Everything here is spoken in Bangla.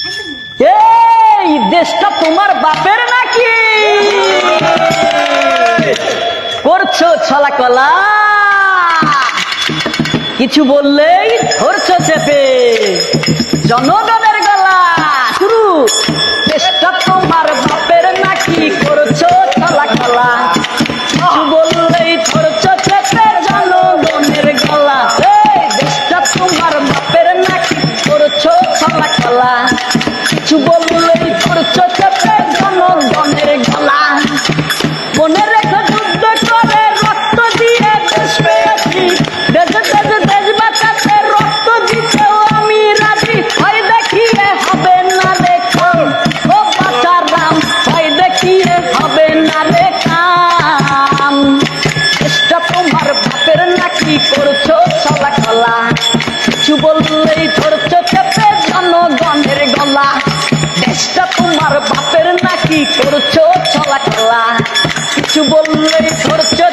এই দেশটা তোমার বাপের নাকি? করছো ছলা কলা, কিছু বললেই ধরছো চেপে জনগণের গলা। শুরু, দেশটা তোমার বাপের নাকি? করছো ছলা কলা, কিছু বললেই ধরছো চেপে জনগণের গলা। এই দেশটা তোমার বাপের নাকি? করছো ছলা কলা, কিছু বললেই ধরছো চেপে জনগণের গলা। মনে রেখো যুদ্ধ করে রক্ত দিয়ে দেশ পেয়েছি, দেশে দেশে দেশ বাঁচাতে রক্ত দিতেও আমি রাজি। ভয় দেখিয়ে হবে না রে কাম, ও বাঁচারাম, ভয় দেখিয়ে হবে না রে কাম। দেশটা তোমার বাপের নাকি? করছো ছলা কলা, কিছু বললেই ধরছো চেপে জনগণের গলা। দেশটা তোমার বাপের নাকি? করছো ছলা কলা, কিছু বললেই ধরছো